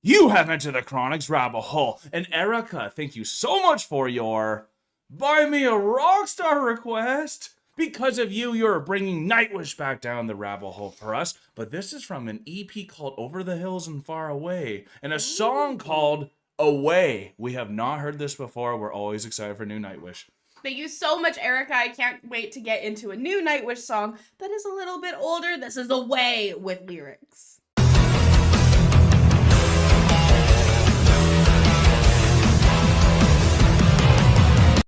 You have entered the Chronic's rabbit hole. And Erica, thank you so much for your Buy Me a Rockstar request. Because of you, you're bringing Nightwish back down the rabbit hole for us. But this is from an EP called Over the Hills and Far Away, and a song called Away. We have not heard this before. We're always excited for new Nightwish. Thank you so much, Erica. I can't wait to get into a new Nightwish song that is a little bit older. This is Away with lyrics.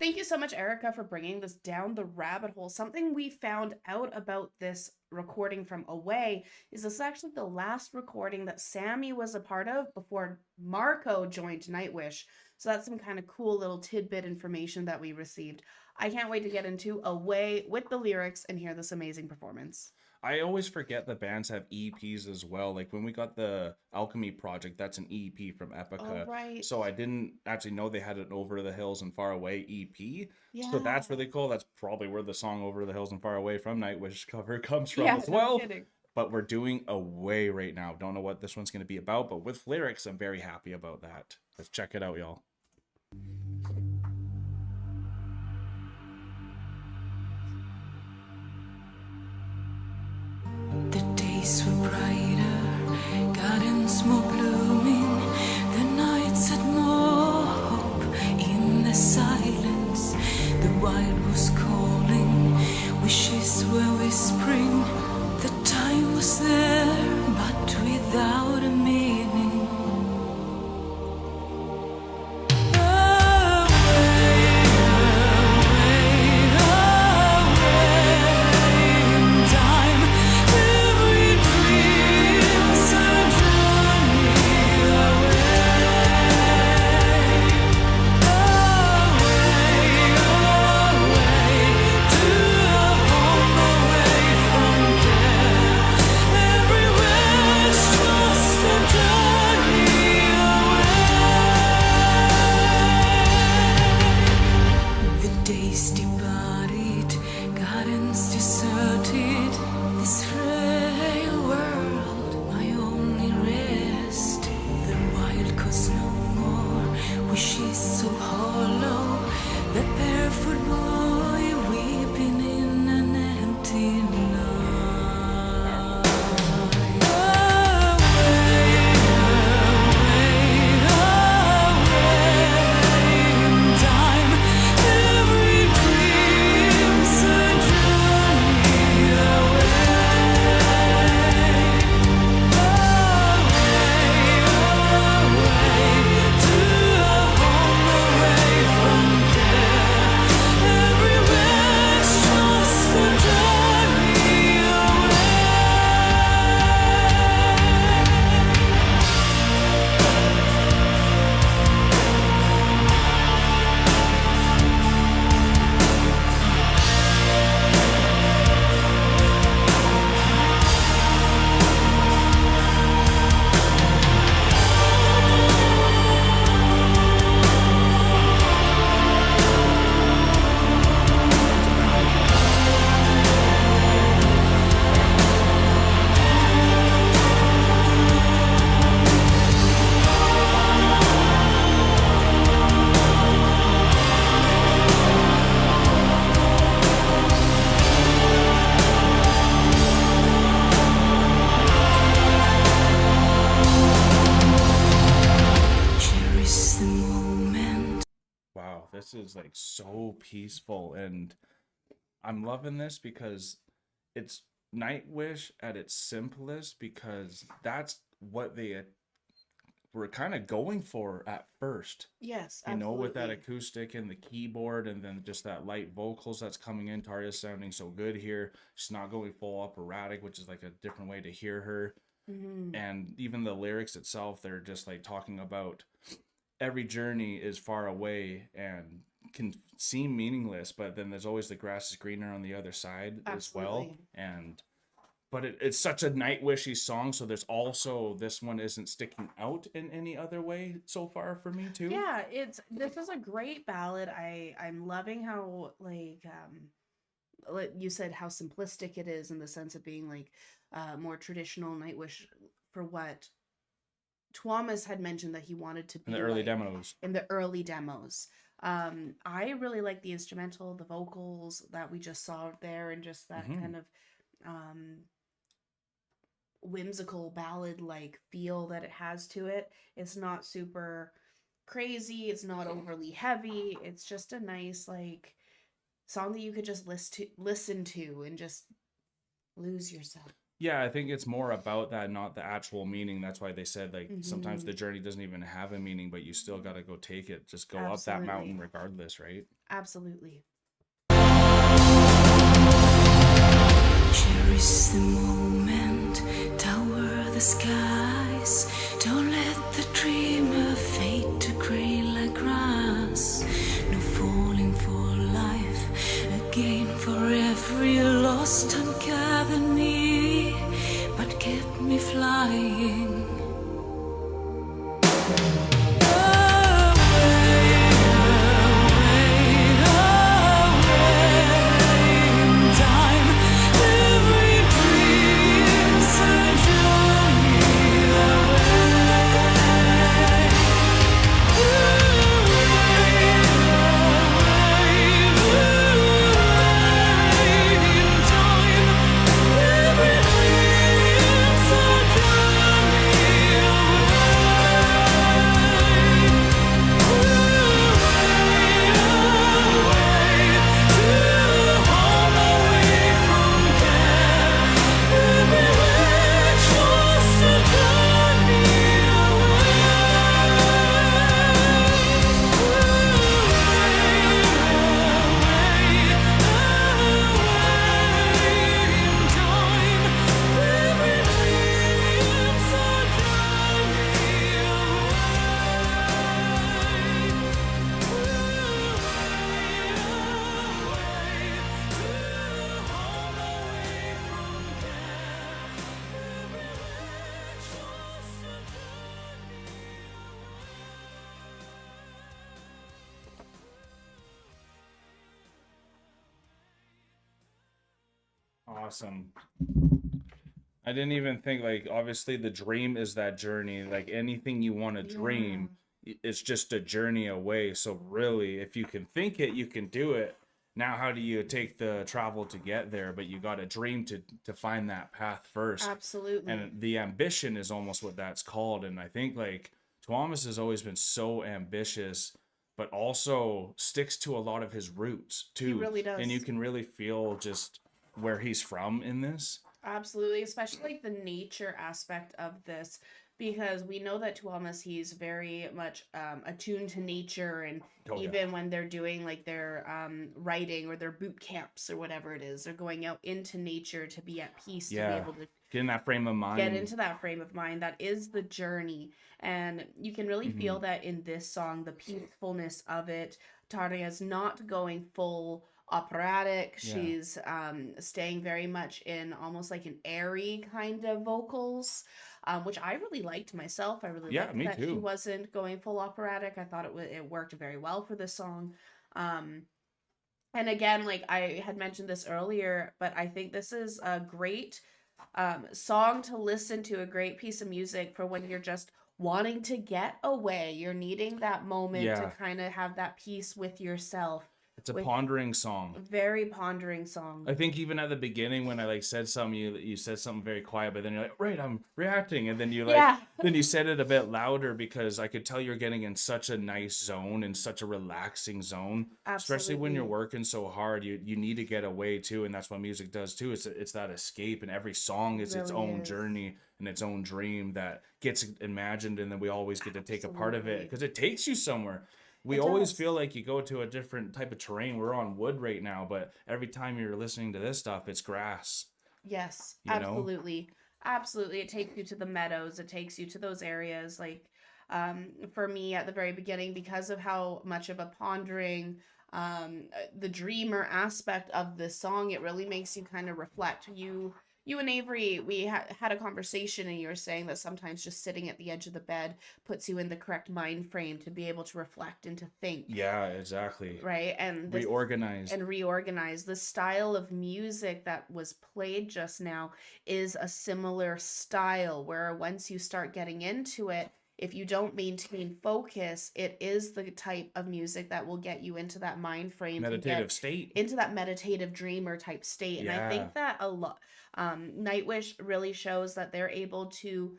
Thank you so much, Erica, for bringing this down the rabbit hole. Something we found out about this recording from Away is this is actually the last recording that Sammy was a part of before Marco joined Nightwish. So that's some kind of cool little tidbit information that we received. I can't wait to get into Away with the lyrics and hear this amazing performance. I always forget the bands have EPs as well. Like when we got the Alchemy project, that's an EP from Epica. Oh, right. So I didn't actually know they had an Over the Hills and Far Away EP. Yeah. So that's really cool. That's probably where the song Over the Hills and Far Away from Nightwish cover comes from Yeah, as no well. kidding. But we're doing Away right now. Don't know what this one's going to be about, but with lyrics, I'm very happy about that. Let's check it out, y'all. The days were brighter, gardens more blooming, the nights had more hope in the silence. The wild was calling, wishes were whispering. The time was there, but without a meaning. This is like so peaceful, and I'm loving this because it's Nightwish at its simplest, because that's what they were kind of going for at first. Yes, You absolutely. know, with that acoustic and the keyboard, and then just that light vocals that's coming in. Taria's sounding so good here. She's not going full operatic, which is like a different way to hear her. Mm-hmm. And even the lyrics itself, they're just like talking about every journey is far away and can seem meaningless, but then there's always the grass is greener on the other side as well. Absolutely. And but it's such a Nightwishy song, so there's also, this one isn't sticking out in any other way so far for me too. Yeah, this is a great ballad. I'm loving how like you said how simplistic it is, in the sense of being like more traditional Nightwish for what Tuomas had mentioned that he wanted to be In the early like, demos. in the early demos. I really like the instrumental, the vocals that we just saw there, and just that kind of whimsical ballad like feel that it has to it. It's not super crazy, it's not overly heavy. It's just a nice like song that you could just listen to and just lose yourself. Yeah, I think it's more about that, not the actual meaning. That's why they said like sometimes the journey doesn't even have a meaning, but you still got to go take it. Just go up that mountain regardless, right? Absolutely. Cherish the moment, tower the skies. Don't let the dreamer fade to gray like grass. No falling for life, again for every lost ungathered me, but kept me flying. Awesome. I didn't even think, like, obviously the dream is that journey. Like anything you want to dream, it's just a journey away. So really, if you can think it, you can do it. Now, how do you take the travel to get there? But you got to dream to find that path first. Absolutely. And the ambition is almost what that's called. And I think like Thomas has always been so ambitious, but also sticks to a lot of his roots too. He really does. And you can really feel just where he's from in this. Absolutely, especially like the nature aspect of this, because we know that Tuomas, he's very much attuned to nature, and even when they're doing like their writing or their boot camps or whatever it is, they're going out into nature to be at peace, to be able to get in that frame of mind. Get into that frame of mind. That is the journey, and you can really feel that in this song, the peacefulness of it. Tarja's not going full operatic. She's staying very much in almost like an airy kind of vocals, which I really liked myself. I really liked that she wasn't going full operatic. I thought it worked very well for this song. And again, like I had mentioned this earlier, but I think this is a great song to listen to, a great piece of music for when you're just wanting to get away. You're needing that moment to kind of have that peace with yourself. It's a pondering song. Very pondering song. I think even at the beginning when I like said something, you said something very quiet, but then you're like, right, I'm reacting. And then you like, then you said it a bit louder because I could tell you're getting in such a nice zone and such a relaxing zone. Absolutely. Especially when you're working so hard, you need to get away too. And that's what music does too. It's that escape, and every song is its own journey and its own dream that gets imagined. And then we always get to take a part of it because it takes you somewhere. We always feel like you go to a different type of terrain. We're on wood right now, but every time you're listening to this stuff, it's grass. Yes, absolutely. Absolutely. It takes you to the meadows. It takes you to those areas. Like, for me at the very beginning, because of how much of a pondering, the dreamer aspect of this song, it really makes you kind of reflect. You and Avery, we had a conversation, and you were saying that sometimes just sitting at the edge of the bed puts you in the correct mind frame to be able to reflect and to think. Yeah, exactly. Right? And reorganize. The style of music that was played just now is a similar style, where once you start getting into it, if you don't maintain focus, it is the type of music that will get you into that mind frame, Meditative state. into that meditative dreamer type state. And I think that a lot, Nightwish really shows that they're able to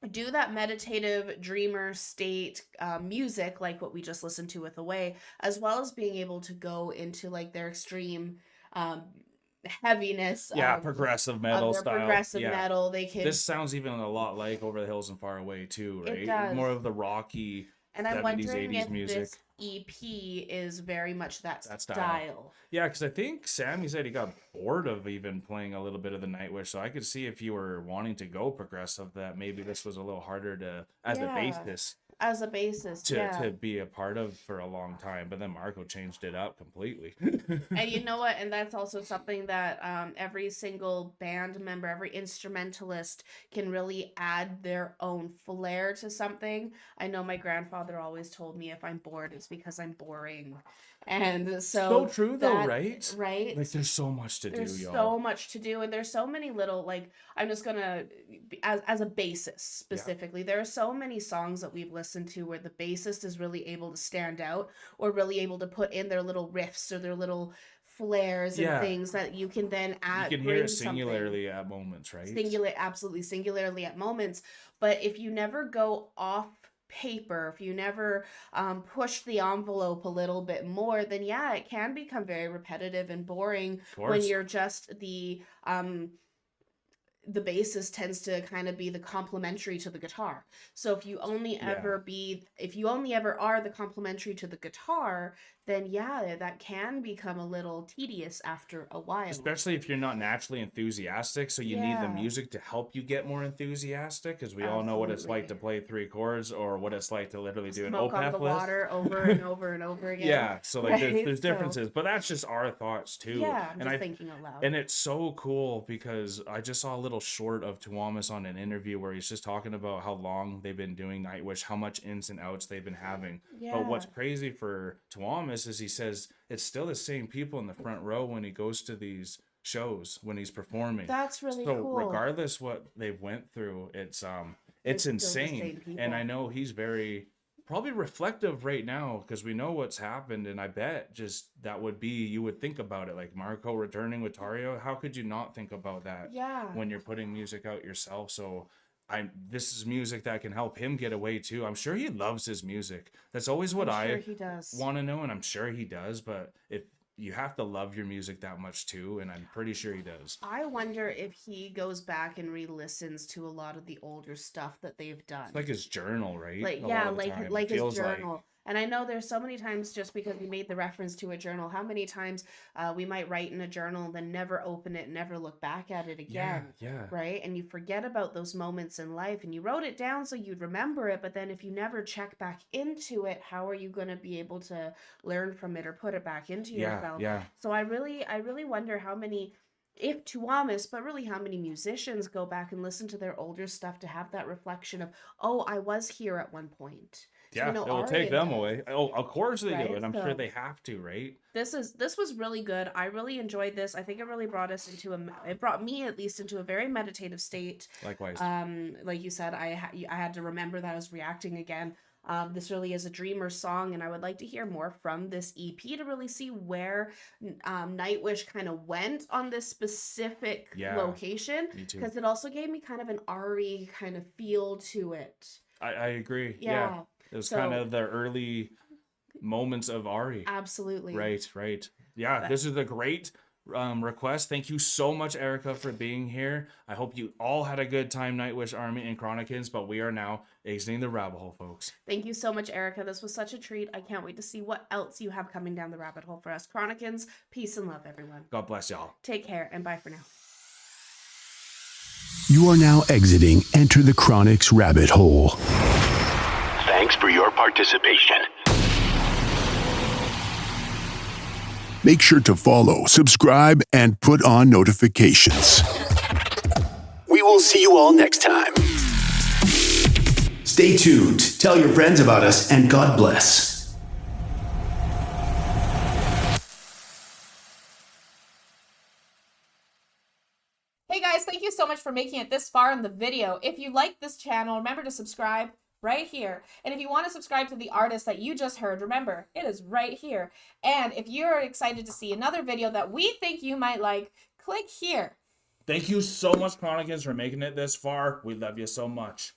do that meditative dreamer state music, like what we just listened to with Away, as well as being able to go into like their extreme heaviness, progressive of metal their style. progressive metal. They can. This sounds even a lot like Over the Hills and Far Away too, right? It does. More of the rocky and I'm 70s, wondering 80s if music. this EP is very much that style. style. Yeah, because I think Sammy said he got bored of even playing a little bit of the Nightwish, so I could see if you were wanting to go progressive that maybe this was a little harder to as a basis As a basis, to be a part of for a long time. But then Marco changed it up completely. And you know what? And that's also something that every single band member, every instrumentalist can really add their own flair to something. I know my grandfather always told me if I'm bored, it's because I'm boring. And so true though, right? Right? Like there's so much to There's do, y'all. so much to do, and there's so many little, like, I'm just gonna, as a bassist specifically, there are so many songs that we've listened to where the bassist is really able to stand out, or really able to put in their little riffs or their little flares and things that you can then add. You can hear it singularly at moments, right? Absolutely singularly at moments. But if you never go off paper, if you never push the envelope a little bit more, then it can become very repetitive and boring when you're just the bassist tends to kind of be the complementary to the guitar. So if you only ever are the complementary to the guitar, then that can become a little tedious after a while. Especially if you're not naturally enthusiastic, so you need the music to help you get more enthusiastic, because we all know what it's like to play 3 chords, or what it's like to literally do an Smoke on the water over and over and over again. So like there's differences, but that's just our thoughts too. I'm just thinking out loud. And it's so cool because I just saw a little short of Tuomas on an interview where he's just talking about how long they've been doing Nightwish, how much ins and outs they've been having. But what's crazy for Tuomas is he says it's still the same people in the front row when he goes to these shows, when he's performing. That's really cool. So regardless what they've went through, it's insane. And I know he's very probably reflective right now because we know what's happened, and I bet just that would be, you would think about it, like Marco returning with Tario. How could you not think about that when you're putting music out yourself? So this is music that can help him get away too. I'm sure he loves his music. That's always what I want to know, and I'm sure he does. But if you have to love your music that much too, and I'm pretty sure he does. I wonder if he goes back and re-listens to a lot of the older stuff that they've done. It's like his journal, right? Like his journal. And I know there's so many times, just because we made the reference to a journal, how many times we might write in a journal and then never open it, never look back at it again. Right? And you forget about those moments in life, and you wrote it down so you'd remember it, but then if you never check back into it, how are you going to be able to learn from it or put it back into yourself? So I really wonder how many, if Tuomas, but really how many musicians go back and listen to their older stuff to have that reflection of, oh, I was here at one point. It will take them away. Oh, of course they do, and I'm sure they have to, right? This was really good. I really enjoyed this. I think it really brought us it brought me at least into a very meditative state. Likewise. Like you said, I had to remember that I was reacting again. This really is a dreamer song, and I would like to hear more from this EP to really see where Nightwish kind of went on this specific location, because it also gave me kind of an RE kind of feel to it. I agree. Yeah. It was kind of the early moments of Ari. Absolutely. Right. Yeah, this is a great request. Thank you so much, Erica, for being here. I hope you all had a good time, Nightwish Army and Chronicans, but we are now exiting the rabbit hole, folks. Thank you so much, Erica. This was such a treat. I can't wait to see what else you have coming down the rabbit hole for us. Chronicans, peace and love, everyone. God bless y'all. Take care, and bye for now. You are now exiting Enter the Chronic's rabbit hole. Thanks for your participation. Make sure to follow, subscribe, and put on notifications. We will see you all next time. Stay tuned, tell your friends about us, and God bless. Hey guys, thank you so much for making it this far in the video. If you like this channel, remember to subscribe, right here. And if you want to subscribe to the artist that you just heard, remember, it is right here. And if you're excited to see another video that we think you might like, click here. Thank you so much, Chronicans, for making it this far. We love you so much.